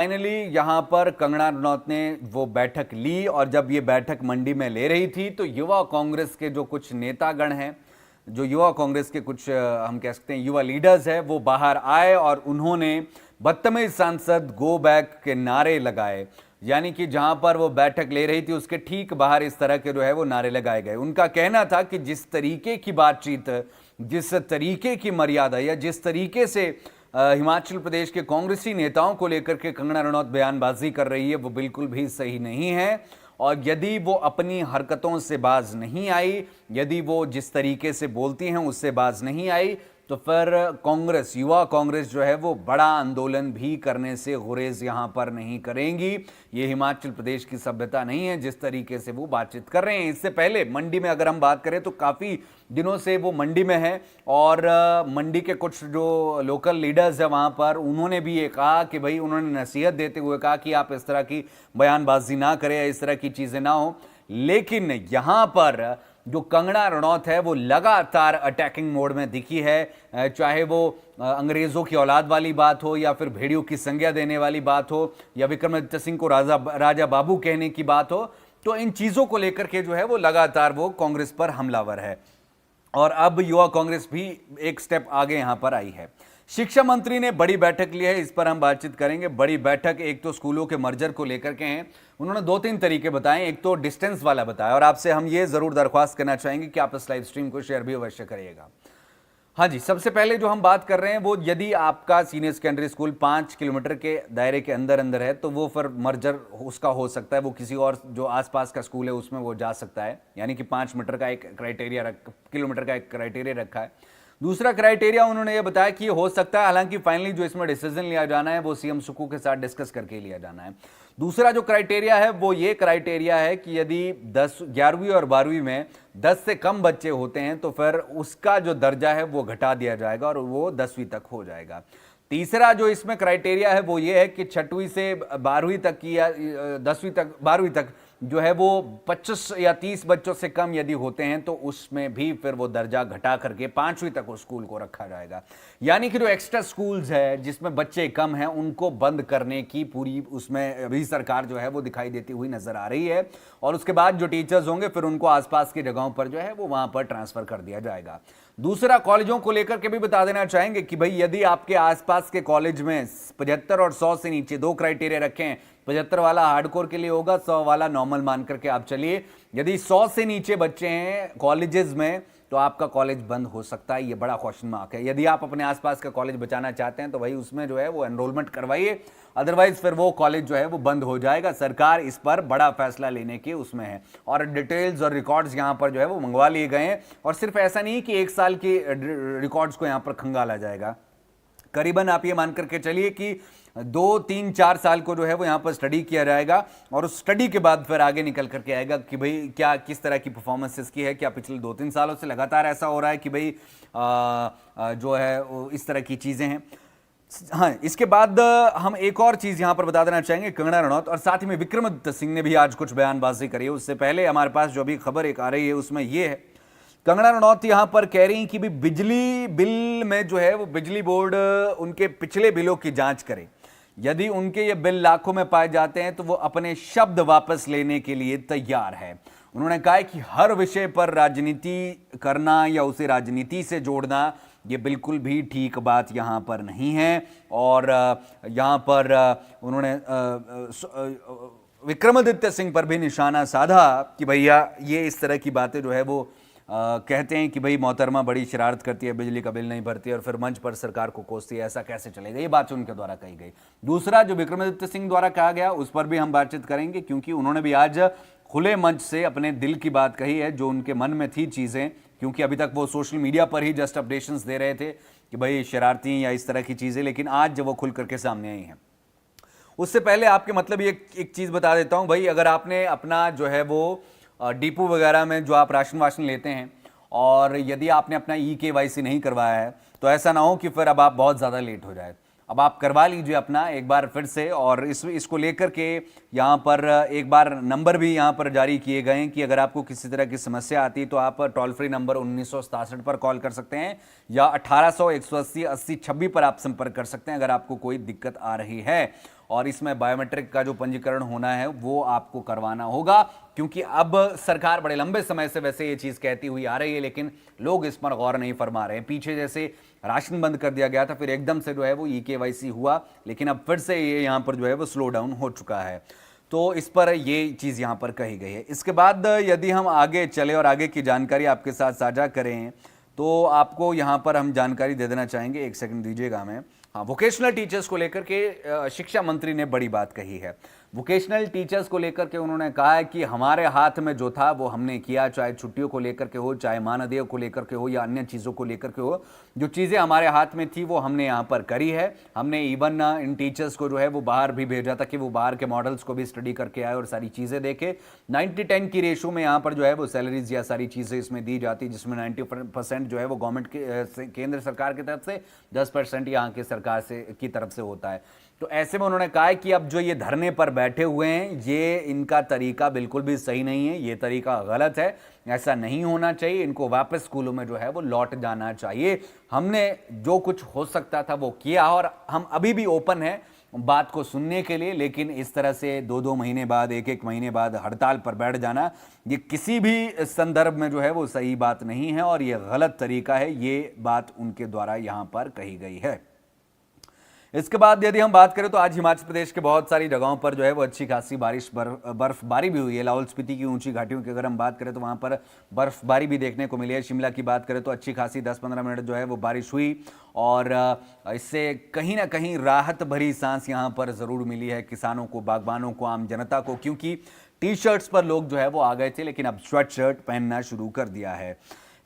Finally यहाँ पर कंगना रनौत ने वो बैठक ली और जब ये बैठक मंडी में ले रही थी तो युवा कांग्रेस के जो कुछ नेतागण हैं, जो युवा कांग्रेस के कुछ हम कह सकते हैं युवा लीडर्स हैं, वो बाहर आए और उन्होंने बदतमीज सांसद गो बैक के नारे लगाए। यानी कि जहां पर वो बैठक ले रही थी उसके ठीक बाहर इस तरह के जो है वो नारे लगाए गए। उनका कहना था कि जिस तरीके की बातचीत, जिस तरीके की मर्यादा या जिस तरीके से हिमाचल प्रदेश के कांग्रेसी नेताओं को लेकर के कंगना रनौत बयानबाजी कर रही है वो बिल्कुल भी सही नहीं है। और यदि वो अपनी हरकतों से बाज नहीं आई, यदि वो जिस तरीके से बोलती हैं उससे बाज नहीं आई, तो फिर कांग्रेस, युवा कांग्रेस जो है वो बड़ा आंदोलन भी करने से गुरेज यहां पर नहीं करेंगी। ये हिमाचल प्रदेश की सभ्यता नहीं है जिस तरीके से वो बातचीत कर रहे हैं। इससे पहले मंडी में अगर हम बात करें तो काफ़ी दिनों से वो मंडी में है और मंडी के कुछ जो लोकल लीडर्स हैं वहाँ पर, उन्होंने भी ये कहा कि भाई, उन्होंने नसीहत देते हुए कहा कि आप इस तरह की बयानबाजी ना करें, इस तरह की चीज़ें ना हो। लेकिन यहाँ पर जो कंगना रनौत है वो लगातार अटैकिंग मोड में दिखी है। चाहे वो अंग्रेजों की औलाद वाली बात हो या फिर भेड़ियों की संज्ञा देने वाली बात हो या विक्रमादित्य सिंह को राजा बाबू कहने की बात हो, तो इन चीज़ों को लेकर के जो है वो लगातार वो कांग्रेस पर हमलावर है। और अब युवा कांग्रेस भी एक स्टेप आगे यहां पर आई है। शिक्षा मंत्री ने बड़ी बैठक ली है, इस पर हम बातचीत करेंगे। बड़ी बैठक एक तो स्कूलों के मर्जर को लेकर के हैं। उन्होंने 2-3 तरीके बताए, एक तो डिस्टेंस वाला बताया और आपसे हम ये जरूर दरख्वास्त करना चाहेंगे कि आप इस लाइव स्ट्रीम को शेयर भी अवश्य करिएगा। हाँ जी, सबसे पहले जो हम बात कर रहे हैं वो, यदि आपका सीनियर सेकेंडरी स्कूल 5 किलोमीटर के दायरे के अंदर अंदर है तो वो फिर मर्जर उसका हो सकता है, वो किसी और जो आसपास का स्कूल है उसमें वो जा सकता है। यानी कि 5 मीटर का एक क्राइटेरिया किलोमीटर का एक क्राइटेरिया रखा है। दूसरा क्राइटेरिया उन्होंने ये बताया कि ये हो सकता है, हालांकि फाइनली जो इसमें डिसीजन लिया जाना है वो सीएम सुक्खू के साथ डिस्कस करके लिया जाना है। दूसरा जो क्राइटेरिया है वो ये क्राइटेरिया है कि यदि 11वीं और 12वीं में 10 से कम बच्चे होते हैं तो फिर उसका जो दर्जा है वो घटा दिया जाएगा और वो 10वीं तक हो जाएगा। तीसरा जो इसमें क्राइटेरिया है वो ये है कि 6वीं से 12वीं तक की या 10वीं तक 12वीं तक जो है वो 25 या 30 बच्चों से कम यदि होते हैं तो उसमें भी फिर वो दर्जा घटा करके 5वीं तक उस स्कूल को रखा जाएगा। यानी कि जो एक्स्ट्रा स्कूल्स है जिसमें बच्चे कम हैं उनको बंद करने की पूरी उसमें अभी सरकार जो है वो दिखाई देती हुई नजर आ रही है। और उसके बाद जो टीचर्स होंगे फिर उनको आसपास की जगहों पर जो है वो वहां पर ट्रांसफर कर दिया जाएगा। दूसरा, कॉलेजों को लेकर के भी बता देना चाहेंगे कि भाई, यदि आपके आसपास के कॉलेज में 75 और 100 से नीचे, 2 क्राइटेरिया रखे हैं, 75 वाला हार्डकोर के लिए होगा, 100 वाला नॉर्मल मान करके आप चलिए। यदि 100 से नीचे बच्चे हैं कॉलेजेस में तो आपका कॉलेज बंद हो सकता है, ये बड़ा क्वेश्चन मार्क है। यदि आप अपने आसपास का कॉलेज बचाना चाहते हैं तो भाई उसमें जो है वो एनरोलमेंट करवाइए, अदरवाइज फिर वो कॉलेज जो है वो बंद हो जाएगा। सरकार इस पर बड़ा फैसला लेने की उसमें है और डिटेल्स और रिकॉर्ड्स यहां पर जो है वो मंगवा लिए गए हैं। और सिर्फ ऐसा नहीं कि 1 साल के रिकॉर्ड्स को यहां पर खंगाला जाएगा, करीबन आप ये मान करके चलिए कि 2, 3, 4 साल को जो है वो यहाँ पर स्टडी किया जाएगा और उस स्टडी के बाद फिर आगे निकल करके आएगा कि भाई क्या किस तरह की परफॉर्मेंस इसकी है, क्या पिछले 2-3 सालों से लगातार ऐसा हो रहा है कि भाई जो है इस तरह की चीज़ें हैं। हाँ, इसके बाद हम एक और चीज़ यहाँ पर बता देना चाहेंगे, कंगना रनौत और साथ ही में विक्रमादित्य सिंह ने भी आज कुछ बयानबाजी करी है। उससे पहले हमारे पास जो भी खबर एक आ रही है उसमें यह है, कंगना रनौत यहां पर कह रही कि भी बिजली बिल में जो है वो बिजली बोर्ड उनके पिछले बिलों की जांच करे। यदि उनके ये बिल लाखों में पाए जाते हैं तो वो अपने शब्द वापस लेने के लिए तैयार है। उन्होंने कहा कि हर विषय पर राजनीति करना या उसे राजनीति से जोड़ना ये बिल्कुल भी ठीक बात यहां पर नहीं है। और यहां पर उन्होंने विक्रमादित्य सिंह पर भी निशाना साधा कि भैया ये इस तरह की बातें जो है वो कहते हैं कि भाई मोहतरमा बड़ी शरारत करती है, बिजली का बिल नहीं भरती और फिर मंच पर सरकार को कोसती है, ऐसा कैसे चलेगा, ये बात उनके द्वारा कही गई। दूसरा, जो विक्रमादित्य सिंह द्वारा कहा गया उस पर भी हम बातचीत करेंगे, क्योंकि उन्होंने भी आज खुले मंच से अपने दिल की बात कही है, जो उनके मन में थी चीज़ें, क्योंकि अभी तक वो सोशल मीडिया पर ही जस्ट अपडेशंस दे रहे थे कि भाई शरारती या इस तरह की चीज़ें, लेकिन आज जब वो खुल करके सामने आई हैं। उससे पहले आपके मतलब एक चीज़ बता देता हूँ भाई, अगर आपने अपना जो है वो डिपो वगैरह में जो आप राशन वाशन लेते हैं और यदि आपने अपना EKYC नहीं करवाया है तो ऐसा ना हो कि फिर अब आप बहुत ज़्यादा लेट हो जाए। अब आप करवा लीजिए अपना एक बार फिर से। और इसको लेकर के यहाँ पर एक बार नंबर भी यहाँ पर जारी किए गए हैं कि अगर आपको किसी तरह की समस्या आती है तो आप टोल फ्री नंबर 1967 पर कॉल कर सकते हैं या 1800 180 80 26 पर आप संपर्क कर सकते हैं अगर आपको कोई दिक्कत आ रही है। और इसमें बायोमेट्रिक का जो पंजीकरण होना है वो आपको करवाना होगा, क्योंकि अब सरकार बड़े लंबे समय से वैसे ये चीज कहती हुई आ रही है, लेकिन लोग इस पर गौर नहीं फरमा रहे हैं। पीछे जैसे राशन बंद कर दिया गया था, फिर एकदम से जो है वो EKYC हुआ, लेकिन अब फिर से ये यहां पर जो है वो स्लो डाउन हो चुका है। तो इस पर ये चीज यहां पर कही गई है। इसके बाद यदि हम आगे चले और आगे की जानकारी आपके साथ साझा करें, तो आपको यहां पर हम जानकारी दे देना चाहेंगे, एक सेकंड दीजिएगा हमें। हाँ, वोकेशनल टीचर्स को लेकर के शिक्षा मंत्री ने बड़ी बात कही है। वोकेशनल टीचर्स को लेकर के उन्होंने कहा है कि हमारे हाथ में जो था वो हमने किया, चाहे छुट्टियों को लेकर के हो, चाहे मानदेय को लेकर के हो, या अन्य चीज़ों को लेकर के हो। जो चीज़ें हमारे हाथ में थी वो हमने यहाँ पर करी है। हमने इवन इन टीचर्स को जो है वो बाहर भी भेजा था कि वो बाहर के मॉडल्स को भी स्टडी करके आए और सारी चीज़ें देखे। 90-10 की रेशो में यहाँ पर जो है वो सैलरीज या सारी चीज़ें इसमें दी जाती, जिसमें 90% जो है वो गवर्नमेंट के केंद्र सरकार की तरफ से, 10% यहाँ की सरकार से की तरफ से होता है। तो ऐसे में उन्होंने कहा है कि अब जो ये धरने पर बैठे हुए हैं, ये इनका तरीका बिल्कुल भी सही नहीं है, ये तरीका गलत है, ऐसा नहीं होना चाहिए। इनको वापस स्कूलों में जो है वो लौट जाना चाहिए। हमने जो कुछ हो सकता था वो किया और हम अभी भी ओपन है बात को सुनने के लिए, लेकिन इस तरह से 2-2 महीने बाद, 1-1 महीने बाद हड़ताल पर बैठ जाना, ये किसी भी संदर्भ में जो है वो सही बात नहीं है और ये गलत तरीका है। ये बात उनके द्वारा यहां पर कही गई है। इसके बाद यदि हम बात करें तो आज हिमाचल प्रदेश के बहुत सारी जगहों पर जो है वो अच्छी खासी बारिश, बर्फबारी भी हुई है। लाहौल स्पीति की ऊंची घाटियों की अगर हम बात करें तो वहां पर बर्फबारी भी देखने को मिली है। शिमला की बात करें तो अच्छी खासी 10-15 मिनट जो है वो बारिश हुई और इससे कहीं ना कहीं राहत भरी सांस यहां पर जरूर मिली है किसानों को, बागबानों को, आम जनता को, क्योंकि टी शर्ट्स पर लोग जो है वो आ गए थे, लेकिन अब स्वेट शर्ट पहनना शुरू कर दिया है।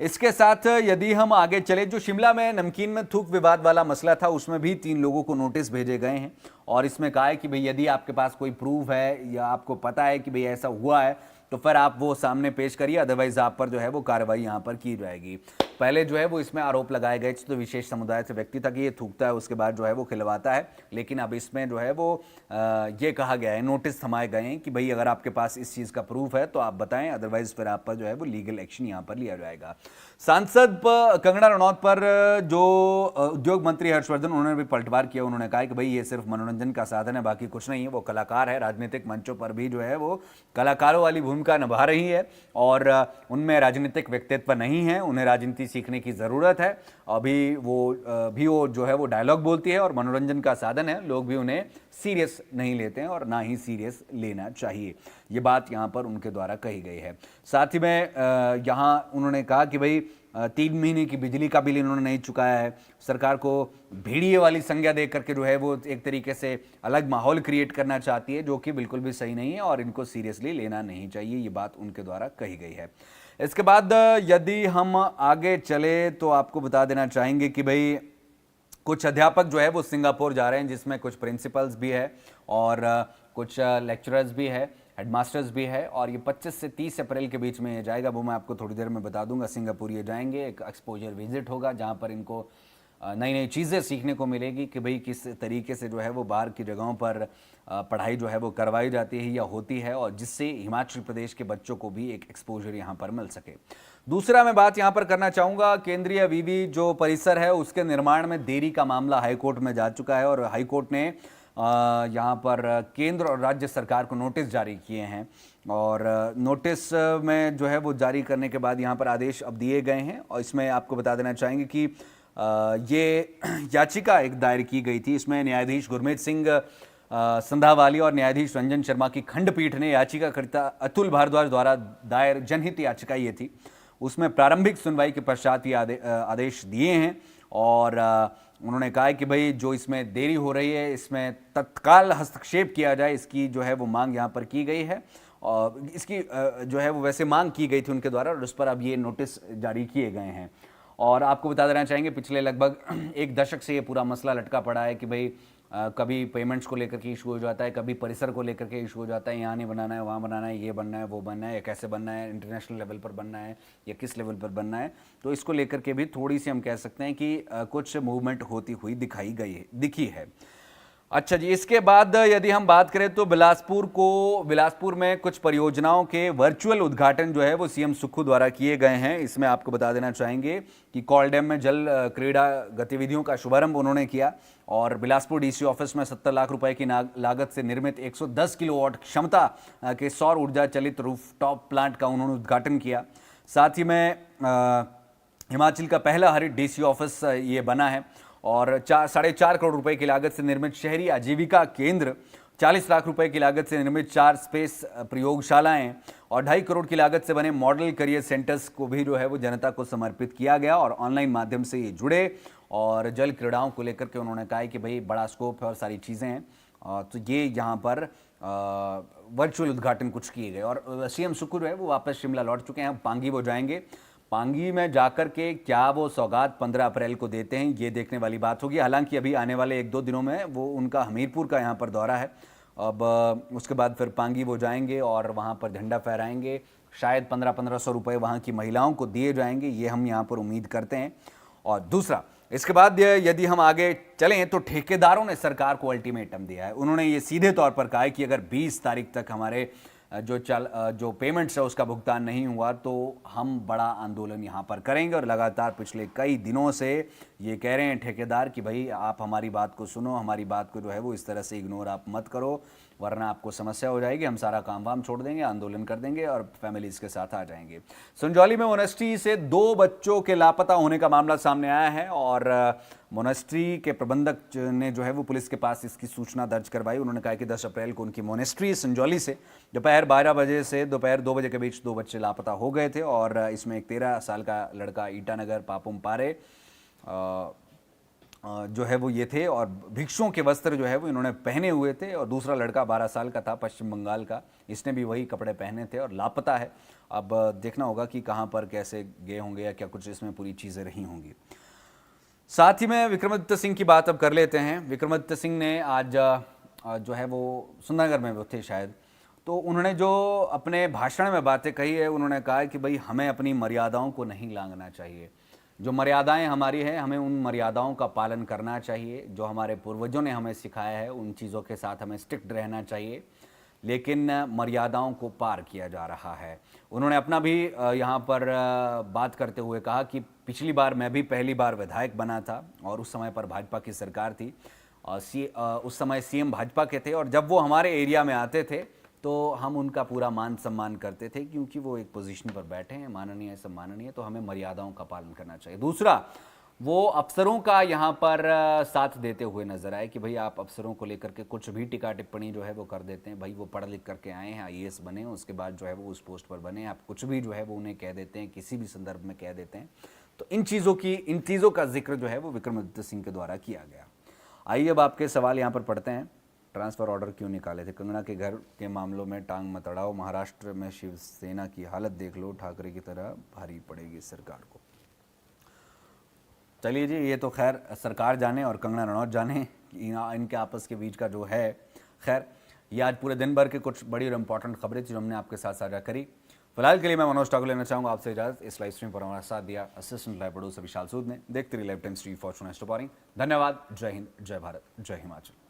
इसके साथ यदि हम आगे चले, जो शिमला में नमकीन में थूक विवाद वाला मसला था, उसमें भी 3 लोगों को नोटिस भेजे गए हैं और इसमें कहा है कि भाई यदि आपके पास कोई प्रूफ है या आपको पता है कि भाई ऐसा हुआ है तो फिर आप वो सामने पेश करिए, अदरवाइज आप पर जो है वो कार्रवाई यहाँ पर की जाएगी। पहले जो है वो इसमें आरोप लगाए गए तो विशेष समुदाय से व्यक्ति था कि ये थूकता है, उसके बाद जो है वो खिलवाता है, लेकिन अब इसमें जो है वो ये कहा गया है, नोटिस थमाए गए हैं कि भाई अगर आपके पास इस चीज़ का प्रूफ है तो आप बताएं, अदरवाइज फिर आप पर जो है वो लीगल एक्शन यहाँ पर लिया जाएगा। सांसद कंगना रनौत पर जो उद्योग मंत्री हर्षवर्धन, उन्होंने भी पलटवार किया। उन्होंने कहा कि भाई ये सिर्फ मनोरंजन का साधन है, बाकी कुछ नहीं है। वो कलाकार है, राजनीतिक मंचों पर भी जो है वो कलाकारों वाली भूमिका निभा रही है और उनमें राजनीतिक व्यक्तित्व नहीं है, उन्हें राजनीति सीखने की ज़रूरत है। अभी वो जो है वो डायलॉग बोलती है और मनोरंजन का साधन है, लोग भी उन्हें सीरियस नहीं लेते हैं और ना ही सीरियस लेना चाहिए। ये बात यहाँ पर उनके द्वारा कही गई है। साथ ही में यहाँ उन्होंने कहा कि भाई 3 महीने की बिजली का बिल इन्होंने नहीं चुकाया है। सरकार को भेड़िए वाली संज्ञा दे करके जो है वो एक तरीके से अलग माहौल क्रिएट करना चाहती है, जो कि बिल्कुल भी सही नहीं है और इनको सीरियसली लेना नहीं चाहिए। ये बात उनके द्वारा कही गई है। इसके बाद यदि हम आगे चले तो आपको बता देना चाहेंगे कि भाई कुछ अध्यापक जो है वो सिंगापुर जा रहे हैं, जिसमें कुछ प्रिंसिपल्स भी है और कुछ लेक्चरर्स भी है, हेडमास्टर्स भी है, और ये 25 से 30 अप्रैल के बीच में जाएगा। वो मैं आपको थोड़ी देर में बता दूंगा। सिंगापुर ये जाएंगे, एक एक्सपोजर विजिट होगा जहाँ पर इनको नई नई चीज़ें सीखने को मिलेगी कि भाई किस तरीके से जो है वो बाहर की जगहों पर पढ़ाई जो है वो करवाई जाती है या होती है, और जिससे हिमाचल प्रदेश के बच्चों को भी एक एक्सपोजर यहाँ पर मिल सके। दूसरा मैं बात यहाँ पर करना चाहूँगा, केंद्रीय विवि जो परिसर है उसके निर्माण में देरी का मामला हाईकोर्ट में जा चुका है और हाईकोर्ट ने यहाँ पर केंद्र और राज्य सरकार को नोटिस जारी किए हैं और नोटिस में जो है वो जारी करने के बाद यहाँ पर आदेश अब दिए गए हैं। और इसमें आपको बता देना चाहेंगे कि ये याचिका एक दायर की गई थी। इसमें न्यायाधीश गुरमीत सिंह संधावाली और न्यायाधीश रंजन शर्मा की खंडपीठ ने याचिकाकर्ता अतुल भारद्वाज द्वारा दायर जनहित याचिका ये थी, उसमें प्रारंभिक सुनवाई के पश्चात ये आदेश दिए हैं और उन्होंने कहा है कि भाई जो इसमें देरी हो रही है इसमें तत्काल हस्तक्षेप किया जाए, इसकी जो है वो मांग यहाँ पर की गई है और इसकी जो है वो वैसे मांग की गई थी उनके द्वारा और उस पर अब ये नोटिस जारी किए गए हैं। और आपको बता देना चाहेंगे पिछले लगभग 1 दशक से ये पूरा मसला लटका पड़ा है कि भाई कभी पेमेंट्स को लेकर के इशू हो जाता है, कभी परिसर को लेकर के इशू हो जाता है, यहाँ नहीं बनाना है, वहाँ बनाना है, ये बनना है, वो बनना है, या कैसे बनना है, इंटरनेशनल लेवल पर बनना है या किस लेवल पर बनना है। तो इसको लेकर के भी थोड़ी सी हम कह सकते हैं कि कुछ मूवमेंट होती हुई दिखी है। अच्छा जी, इसके बाद यदि हम बात करें तो बिलासपुर में कुछ परियोजनाओं के वर्चुअल उद्घाटन जो है वो सीएम सुक्खू द्वारा किए गए हैं। इसमें आपको बता देना चाहेंगे कि कॉल डैम में जल क्रीड़ा गतिविधियों का शुभारंभ उन्होंने किया और बिलासपुर डीसी ऑफिस में 70 लाख रुपए की लागत से निर्मित 110 किलोवाट क्षमता के सौर ऊर्जा चलित रूफटॉप प्लांट का उन्होंने उद्घाटन किया। साथ ही में हिमाचल का पहला हरित डीसी ऑफिस ये बना है और 4.5 करोड़ रुपए की लागत से निर्मित शहरी आजीविका केंद्र, 40 लाख रुपए की लागत से निर्मित 4 स्पेस प्रयोगशालाएं और 2.5 करोड़ की लागत से बने मॉडल करियर सेंटर्स को भी जो है वो जनता को समर्पित किया गया और ऑनलाइन माध्यम से ये जुड़े और जल क्रीड़ाओं को लेकर के उन्होंने कहा है कि भाई बड़ा स्कोप है और सारी चीज़ें हैं। तो ये यहाँ पर वर्चुअल उद्घाटन कुछ किए गए और सीएम सुक्खू जो है वो वापस शिमला लौट चुके हैं। पांगी वो जाएंगे, पांगी में जाकर के क्या वो सौगात 15 अप्रैल को देते हैं, ये देखने वाली बात होगी। हालांकि अभी आने वाले 1-2 दिनों में वो उनका हमीरपुर का यहाँ पर दौरा है। अब उसके बाद फिर पांगी वो जाएंगे और वहाँ पर झंडा फहराएंगे। शायद 1500 रुपये वहाँ की महिलाओं को दिए जाएंगे, ये हम यहाँ पर उम्मीद करते हैं। और दूसरा, इसके बाद यदि हम आगे चलें तो ठेकेदारों ने सरकार को अल्टीमेटम दिया है। उन्होंने ये सीधे तौर पर कहा है कि अगर 20 तारीख तक हमारे जो पेमेंट्स है उसका भुगतान नहीं हुआ तो हम बड़ा आंदोलन यहाँ पर करेंगे। और लगातार पिछले कई दिनों से ये कह रहे हैं ठेकेदार कि भाई आप हमारी बात को सुनो, हमारी बात को जो है वो इस तरह से इग्नोर आप मत करो, वरना आपको समस्या हो जाएगी। हम सारा काम वाम छोड़ देंगे, आंदोलन कर देंगे और फैमिलीज के साथ आ जाएंगे। संजौली में मोनेस्ट्री से 2 बच्चों के लापता होने का मामला सामने आया है और मोनेस्ट्री के प्रबंधक ने जो है वो पुलिस के पास इसकी सूचना दर्ज करवाई। उन्होंने कहा कि 10 अप्रैल को उनकी मोनेस्ट्री संजौली से दोपहर 12 बजे से दोपहर 2 बजे के बीच 2 बच्चे लापता हो गए थे और इसमें एक 13 साल का लड़का ईटानगर पापुम पारे जो है वो ये थे और भिक्षुओं के वस्त्र जो है वो इन्होंने पहने हुए थे और दूसरा लड़का 12 साल का था पश्चिम बंगाल का, इसने भी वही कपड़े पहने थे और लापता है। अब देखना होगा कि कहाँ पर कैसे गए होंगे या क्या कुछ इसमें पूरी चीज़ें रही होंगी। साथ ही में विक्रमादित्य सिंह की बात अब कर लेते हैं। विक्रमादित्य सिंह ने आज जो है वो सुंदरनगर में वो थे शायद, तो उन्होंने जो अपने भाषण में बातें कही है, उन्होंने कहा है कि भाई हमें अपनी मर्यादाओं को नहीं लांघना चाहिए। जो मर्यादाएं हमारी हैं हमें उन मर्यादाओं का पालन करना चाहिए। जो हमारे पूर्वजों ने हमें सिखाया है उन चीज़ों के साथ हमें स्ट्रिक्ट रहना चाहिए, लेकिन मर्यादाओं को पार किया जा रहा है। उन्होंने अपना भी यहाँ पर बात करते हुए कहा कि पिछली बार मैं भी पहली बार विधायक बना था और उस समय पर भाजपा की सरकार थी और उस समय सीएम भाजपा के थे और जब वो हमारे एरिया में आते थे तो हम उनका पूरा मान सम्मान करते थे क्योंकि वो एक पोजीशन पर बैठे हैं, माननीय सम्माननीय, तो हमें मर्यादाओं का पालन करना चाहिए। दूसरा, वो अफसरों का यहाँ पर साथ देते हुए नजर आए कि भाई आप अफसरों को लेकर के कुछ भी टिक्का टिप्पणी जो है वो कर देते हैं। भाई वो पढ़ लिख करके आए हैं, आईएएस बने, उसके बाद जो है वो उस पोस्ट पर बने, आप कुछ भी जो है वो उन्हें कह देते हैं, किसी भी संदर्भ में कह देते हैं। तो इन चीज़ों का जिक्र जो है वो विक्रमादित्य सिंह के द्वारा किया गया। आइए अब आपके सवाल यहाँ पर पढ़ते हैं। ट्रांसफ़र ऑर्डर क्यों निकाले थे? कंगना के घर के मामलों में टांग मत अड़ाओ, महाराष्ट्र में शिवसेना की हालत देख लो, ठाकरे की तरह भारी पड़ेगी सरकार को। चलिए जी, ये तो खैर सरकार जाने और कंगना रनौत जाने इनके आपस के बीच का जो है। खैर, ये आज पूरे दिन भर के कुछ बड़ी और इंपॉर्टेंट खबरें थी जो हमने आपके साथ साझा करी। फिलहाल के लिए मैं मनोज ठाकुर लेना चाहूँगा आपसे इजाजत। इस लाइव स्ट्रीम पर हमारा साथ दिया असिस्टेंट लाइव प्रोड्यूसर विशाल सूद ने। देखते रहिए live times TV for story. धन्यवाद। जय हिंद, जय भारत, जय हिमाचल।